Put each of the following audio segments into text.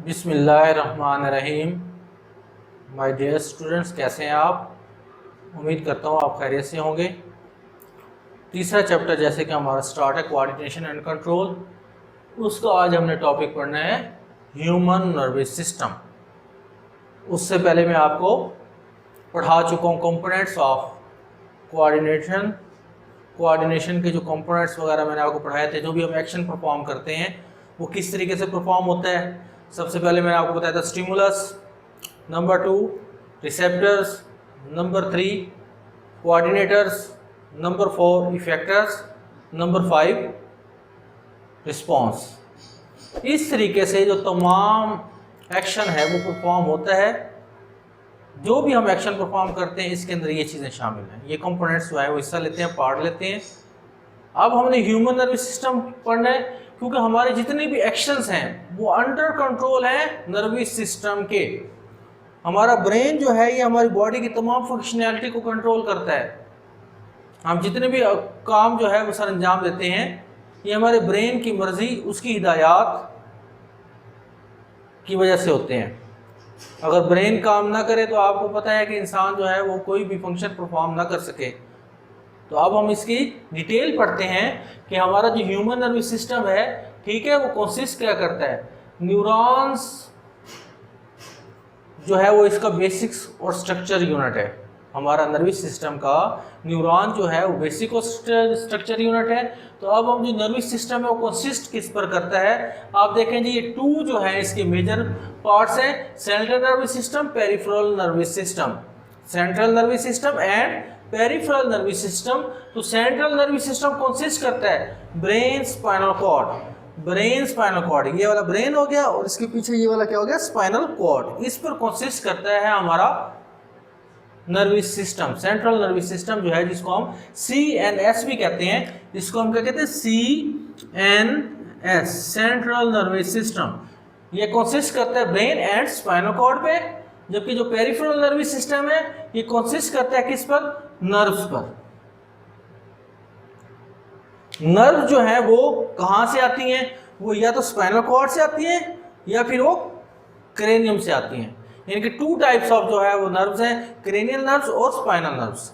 बिस्मिल्लाहिर्रहमानिर्रहीम। My dear students, कैसे हैं आप? उम्मीद करता हूँ आप खैरियत से होंगे। तीसरा चैप्टर जैसे कि हमारा स्टार्ट है कोऑर्डिनेशन एंड कंट्रोल, उसका आज हमने टॉपिक पढ़ना है ह्यूमन नर्वस सिस्टम। उससे पहले मैं आपको पढ़ा चुका हूँ कंपोनेंट्स ऑफ कोऑर्डिनेशन के जो कंपोनेंट्स वगैरह मैंने आपको पढ़ाए थे। जो भी हम एक्शन परफॉर्म करते हैं वो किस तरीके से परफॉर्म होता है। सबसे पहले मैंने आपको बताया था stimulus, number 2 receptors, number 3 coordinators, number 4 effectors, number 5 response. इस तरीके से जो तमाम एक्शन है वो परफॉर्म होता है। जो भी हम एक्शन परफॉर्म करते हैं इसके अंदर ये चीज़ें शामिल हैं, ये कंपोनेंट्स जो है वो हिस्सा लेते हैं, पार्ट लेते हैं। अब हमने ह्यूमन नर्वस सिस्टम पढ़ना है क्योंकि हमारे जितने भी एक्शंस हैं वो अंडर कंट्रोल हैं नर्वस सिस्टम के। हमारा ब्रेन जो है ये हमारी बॉडी की तमाम फंक्शनैलिटी को कंट्रोल करता है। हम जितने भी काम जो है वो सर अंजाम देते हैं ये हमारे ब्रेन की मर्जी, उसकी हिदायत की वजह से होते हैं। अगर ब्रेन काम ना करे तो आपको पता है कि इंसान जो है वो कोई भी फंक्शन परफॉर्म ना कर सके। तो अब हम इसकी डिटेल पढ़ते हैं कि हमारा जो ह्यूमन नर्वस सिस्टम है, ठीक है, वो कंसिस्ट क्या करता है। न्यूरॉन्स जो है वो इसका बेसिक्स और स्ट्रक्चर यूनिट है। हमारा नर्वस सिस्टम का न्यूरॉन जो है वो बेसिक और स्ट्रक्चर यूनिट है। तो अब हम जो नर्वस सिस्टम है वो कंसिस्ट किस पर करता है, आप देखें जी, ये 2 जो है इसके मेजर पार्ट्स हैं, central nervous system, peripheral nervous system. Central nervous system and peripheral nervous system. तो सेंट्रल नर्वस सिस्टम कंसिस्ट करता है brain, spinal cord. Brain, spinal cord, ये वाला ब्रेन हो गया और इसके पीछे ये वाला क्या हो गया, स्पाइनल कॉर्ड। इस पर कंसिस्ट करता है हमारा nervous system, central nervous system जो है, जिसको हम CNS भी कहते हैं। इसको हम क्या कहते हैं, CNS, सेंट्रल नर्वस सिस्टम। ये कंसिस्ट करता है ब्रेन एंड स्पाइनल कॉर्ड पे। जबकि जो पेरिफेरल नर्वस सिस्टम है ये कंसिस्ट करता है किस पर, नर्व्स पर। नर्व जो है वो कहां से आती हैं, वो या तो स्पाइनल कॉर्ड से आती हैं या फिर वो क्रेनियम से आती हैं। यानी कि 2 टाइप्स ऑफ जो है वो नर्व्स हैं, क्रेनियल नर्व्स और स्पाइनल नर्व्स।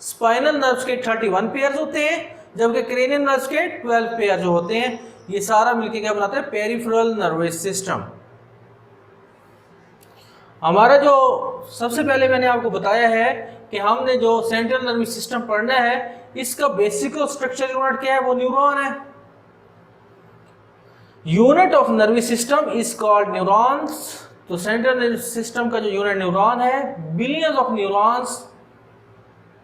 स्पाइनल नर्व्स के 31 पेयर्स होते हैं, जबकि क्रेनियल नर्व्स के 12 पेयर जो होते हैं। ये सारा मिलकर क्या बनाता है, पेरिफेरल नर्वस सिस्टम। हमारा जो सबसे पहले मैंने आपको बताया है कि हमने जो सेंट्रल नर्वस सिस्टम पढ़ना है, इसका बेसिक और स्ट्रक्चर यूनिट क्या है, वो न्यूरॉन है। Unit of nervous system is called neurons. तो सेंट्रल नर्वस सिस्टम का जो यूनिट न्यूरॉन है, billions of neurons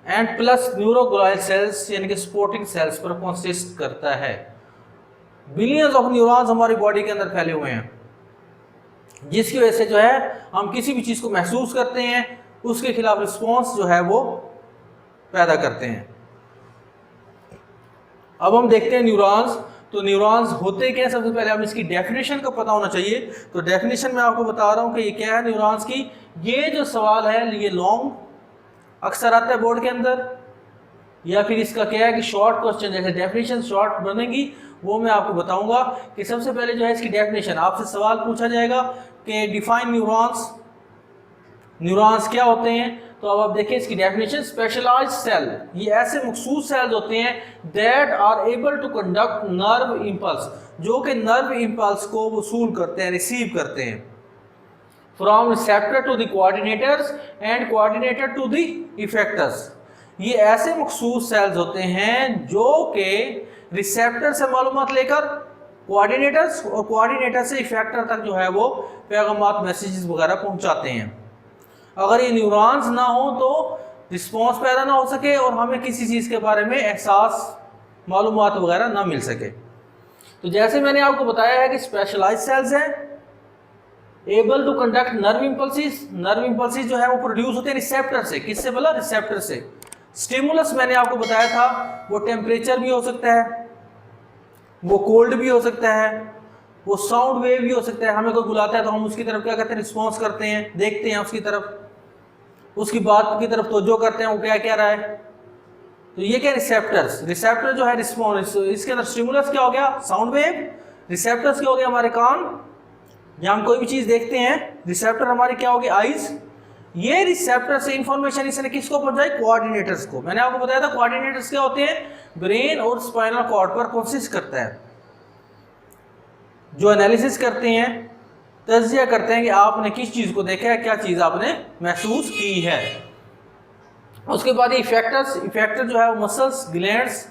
and plus neuroglial cells यानी कि सपोर्टिंग सेल्स पर कंसिस्ट करता है। बिलियंस ऑफ न्यूरॉन्स हमारी बॉडी के अंदर फैले हुए हैं, जिसकी वजह से जो है हम किसी भी चीज को महसूस करते हैं, उसके खिलाफ रिस्पॉन्स जो है वो पैदा करते हैं। अब हम देखते हैं न्यूरॉन्स। तो न्यूरॉन्स होते क्या है, सबसे पहले हमें इसकी डेफिनेशन का पता होना चाहिए। तो डेफिनेशन मैं आपको बता रहा हूं कि ये क्या है न्यूरॉन्स की। ये जो सवाल है ये लॉन्ग अक्सर आता है बोर्ड के अंदर, या फिर इसका क्या है कि शॉर्ट क्वेश्चन, जैसे डेफिनेशन शॉर्ट बनेगी वो मैं आपको बताऊंगा। कि सबसे पहले जो है इसकी डेफिनेशन, आपसे सवाल पूछा जाएगा कि डिफाइन न्यूरॉन्स, न्यूरॉन्स क्या होते हैं। तो अब आप देखिए इसकी डेफिनेशन, स्पेशलाइज्ड सेल, ये ऐसे मखसूस सेल्स होते हैं that are able to conduct nerve impulse, जो कि नर्व इंपल्स को वसूल करते हैं, रिसीव करते हैं, from receptor to the coordinators and coordinator to the effectors. ये ऐसे मखसूस सेल्स होते हैं जो कि रिसेप्टर से मालूमात लेकर कोऑर्डिनेटर्स और कोऑर्डिनेटर से इफेक्टर तक जो है वो पैगामात, मैसेजेस वगैरह पहुंचाते हैं। अगर ये न्यूरॉन्स ना हो तो रिस्पॉन्स पैदा ना हो सके और हमें किसी चीज़ के बारे में एहसास, मालूमात वगैरह ना मिल सके। तो जैसे मैंने आपको बताया है कि स्पेशलाइज्ड सेल्स हैं, able to conduct nerve impulses. Nerve impulses जो है वो प्रोड्यूस होते हैं रिसेप्टर से। किससे बोला, रिसेप्टर से। स्टिमुलस मैंने आपको बताया था, वो टेम्परेचर भी हो सकता है, वो कोल्ड भी हो सकता है, वो साउंड वेव भी हो सकता है। हमें कोई बुलाता है तो हम उसकी तरफ क्या करते हैं, रिस्पॉन्स करते हैं, देखते हैं उसकी तरफ, उसकी बात की तरफ तवज्जो करते हैं वो क्या कह रहा है। तो ये क्या, रिसेप्टर्स। रिसेप्टर जो है रिस्पॉन्स, इसके अंदर स्टिमुलस क्या हो गया, साउंड वेव। रिसेप्टर्स क्या हो गया, हमारे कान, जहाँ हम कोई भी चीज़ देखते हैं, रिसेप्टर हमारी क्या होगी, आइज। ये रिसेप्टर से इंफॉर्मेशन इसने किसको पहुंचाई, कोऑर्डिनेटर्स को। मैंने आपको बताया था कोऑर्डिनेटर्स क्या होते हैं, ब्रेन और स्पाइनल कॉर्ड पर कंसिस्ट करता है, जो एनालिसिस करते हैं, तज्जिया करते हैं कि आपने किस चीज़ को देखा है, क्या चीज़ आपने महसूस की है। उसके बाद इफेक्टर्स, इफेक्टर जो है वो मसल्स, ग्लैंड्स,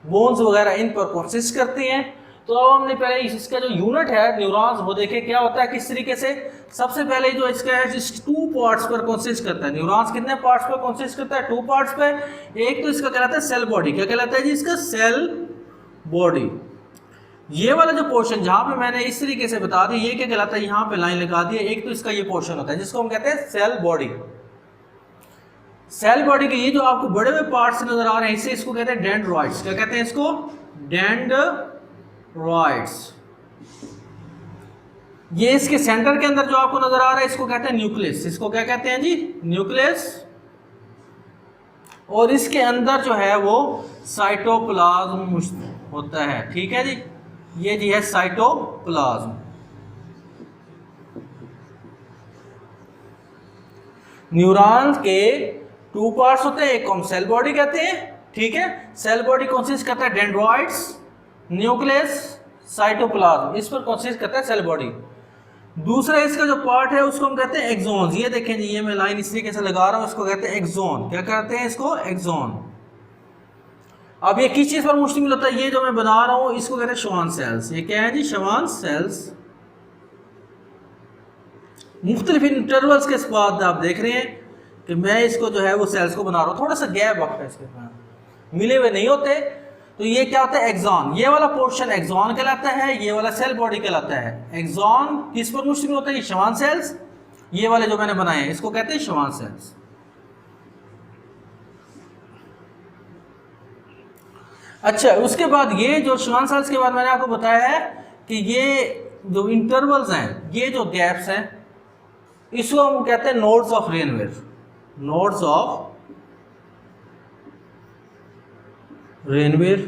बोन्स वगैरह इन पर कंसिस्ट करते हैं। तो अब हमने पहले इसका जो यूनिट है न्यूरॉन्स वो देखे क्या होता है, किस तरीके से। सबसे पहले जो इसका है, इस 2 पार्ट्स पर कंसिस्ट करता है। न्यूरॉन्स कितने पार्ट्स पर कंसिस्ट करता है, 2 पार्ट्स पे। एक तो इसका कहलाता है सेल बॉडी। क्या कहलाता है जी इसका, सेल बॉडी। ये वाला जो पोर्शन जहां पे मैंने इस तरीके से बता दी, ये क्या कहलाता है, यहाँ पे लाइन लगा दी है। एक तो इसका ये पोर्शन होता है जिसको हम कहते हैं सेल बॉडी। सेल बॉडी के ये जो आपको बड़े हुए पार्ट्स नजर आ रहे हैं, इसे इसको कहते हैं डेंड्राइट्स। क्या कहते हैं इसको, डेंड्राइट्स। ये इसके सेंटर के अंदर जो आपको नजर आ रहा है इसको कहते हैं न्यूक्लियस। इसको क्या कहते हैं जी, न्यूक्लियस। और इसके अंदर जो है वो साइटोप्लाज्म होता है, ठीक है जी। ये जी है साइटोप्लाज्म। न्यूरॉन्स के 2 पार्ट्स होते हैं, एक को हम सेल बॉडी कहते हैं, ठीक है। सेल बॉडी कंसिस्ट करता है डेंड्राइट्स, न्यूक्लियस, साइटोप्लाज्म, इस पर कंसिस्ट करता है सेल बॉडी। दूसरा इसका जो पार्ट है उसको हम कहते हैं एक्सॉन्स। ये देखें जी, ये मैं लाइन इस तरीके से लगा रहा हूं, इसको कहते हैं एक्सॉन। क्या कहते हैं इसको, एक्सॉन। अब ये किस चीज पर मुश्तमिल होता है, ये जो मैं बना रहा हूं इसको कहते हैं श्वान सेल्स। ये क्या है जी, श्वान सेल्स। मुख्तलिफ इंटरवल्स के बाद आप देख रहे हैं कि मैं इसको जो है वो सेल्स को बना रहा हूँ, थोड़ा सा गैप वक्त है इसके साथ, मिले हुए नहीं होते। तो ये क्या होता है, एक्सॉन। ये वाला पोर्शन एक्सॉन कहलाता है, ये वाला सेल बॉडी कहलाता है। एक्सॉन किस पर मुश्तमिल होता है, ये श्वान सेल्स। ये वाले जो मैंने बनाए हैं इसको कहते हैं श्वान सेल्स। अच्छा, उसके बाद ये जो श्वान सेल्स के बाद मैंने आपको बताया है कि ये जो इंटरवल्स हैं, ये जो गैप्स हैं, इसको हम कहते हैं nodes of Ranvier. Nodes of Ranvier.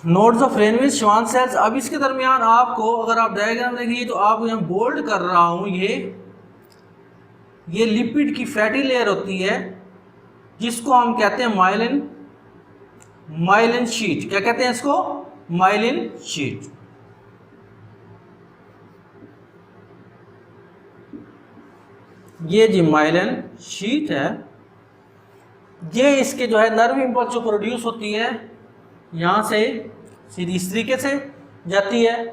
Nodes of Ranvier, Schwann cells. अब इसके दरमियान आपको अगर आप डायग्राम देखिए तो आप यहाँ बोल्ड कर रहा हूँ, ये लिपिड की फैटी लेयर होती है जिसको हम कहते हैं माइलिन, माइलिन शीट। क्या कहते हैं इसको, माइलिन शीट। ये जी माइलिन शीट है। ये इसके जो है नर्व इंपल्स जो प्रोड्यूस होती है यहाँ से सीधी इस तरीके से जाती है,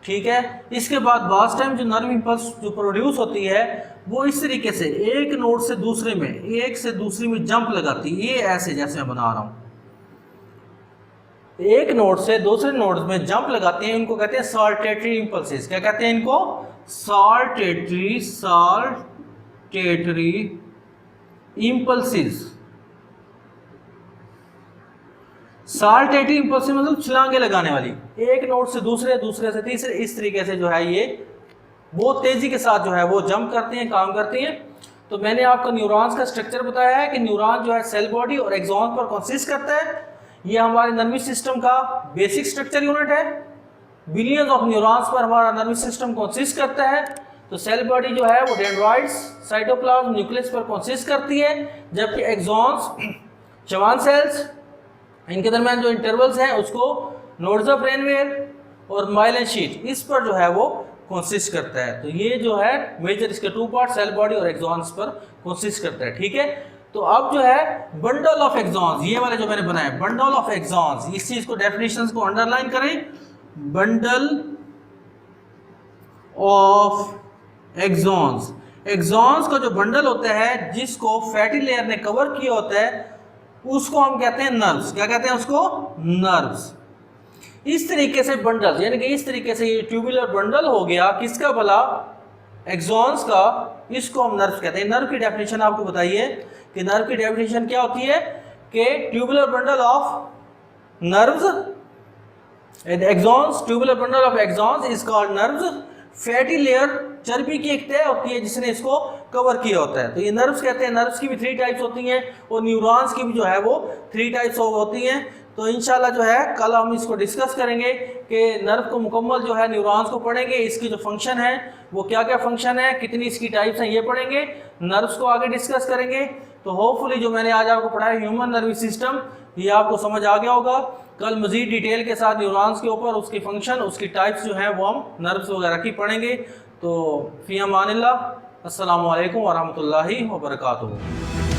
ठीक है। इसके बाद बास टाइम जो नर्व इंपल्स जो प्रोड्यूस होती है वो इस तरीके से एक नोड से दूसरे में, एक से दूसरी में जंप लगाती है। ये ऐसे जैसे मैं बना रहा हूँ, एक नोड से दूसरे नोड में जंप लगाते हैं, इनको कहते हैं साल्टेटरी इंपल्सेस। क्या कहते हैं इनको, saltatory, saltatory impulses. Saltatory impulses मतलब छलांगे लगाने वाली, एक नोड से दूसरे, दूसरे से तीसरे, इस तरीके से जो है ये बहुत तेजी के साथ जो है वो जंप करते हैं, काम करते हैं। तो मैंने आपको न्यूरॉन्स का स्ट्रक्चर बताया है कि न्यूरॉन जो है सेल बॉडी और एक्सॉन पर कंसिस्ट करता है। ये हमारे नर्वस सिस्टम का बेसिक स्ट्रक्चर यूनिट है। बिलियंस ऑफ न्यूरॉन्स पर हमारा नर्वस सिस्टम कंसिस्ट करता है। तो सेल बॉडी जो है वो डेंड्राइट्स, साइटोप्लाज्म, न्यूक्लियस पर कंसिस्ट करती है, जबकि एक्सॉन्स, श्वान सेल्स, इनके दरमियान जो इंटरवल्स हैं उसको नोड्स ऑफ रेनवेयर और माइलिन शीट, इस पर जो है वो कंसिस्ट करता है। तो ये जो है मेजर इसके 2 पार्ट सेल बॉडी और एक्सॉन्स पर कंसिस्ट करता है, ठीक है। तो अब जो है बंडल ऑफ एक्सॉन्स, ये वाले जो मैंने बनाए बंडल ऑफ एक्सॉन्स, इस चीज को डेफिनेशंस को अंडरलाइन करें। बंडल ऑफ एक्सॉन्स, एक्सॉन्स का जो बंडल होता है जिसको फैटी लेयर ने कवर किया होता है उसको हम कहते हैं नर्व्स। क्या कहते हैं उसको, नर्व्स। इस तरीके से बंडल, यानी कि इस तरीके से ये ट्यूबुलर बंडल हो गया किसका भला, एक्सॉन्स का, इसको हम नर्व्स कहते हैं। नर्व की डेफिनेशन आपको बताइए कि नर्व की डेफिनेशन क्या होती है कि tubular bundle of nerves, axons, tubular bundle of axons is called nerves. Fatty layer चर्बी की एक तह होती है जिसने इसको कवर किया होता है। तो ये नर्व्स कहते हैं। नर्व्स की भी 3 टाइप्स होती हैं और न्यूरॉन्स की भी जो है वो 3 टाइप्स होती हैं। तो इंशाल्लाह जो है कल हम इसको डिस्कस करेंगे कि नर्व को मुकम्मल जो है न्यूरॉन्स को पढ़ेंगे, इसकी जो फंक्शन है वो क्या क्या फंक्शन है, कितनी इसकी टाइप्स हैं ये पढ़ेंगे, नर्व्स को आगे डिस्कस करेंगे। तो होपफुली जो मैंने आज आपको पढ़ाया ह्यूमन नर्वस सिस्टम ये आपको समझ आ गया होगा। कल मज़ीद डिटेल के साथ न्यूरॉन्स के ऊपर उसकी फंक्शन, उसकी टाइप्स जो हैं वो हम नर्व्स वगैरह की पढ़ेंगे। तो फ़ी अमानिल्लाह, अस्सलामु अलैकुम वरहमतुल्लाहि वबरकातुहू।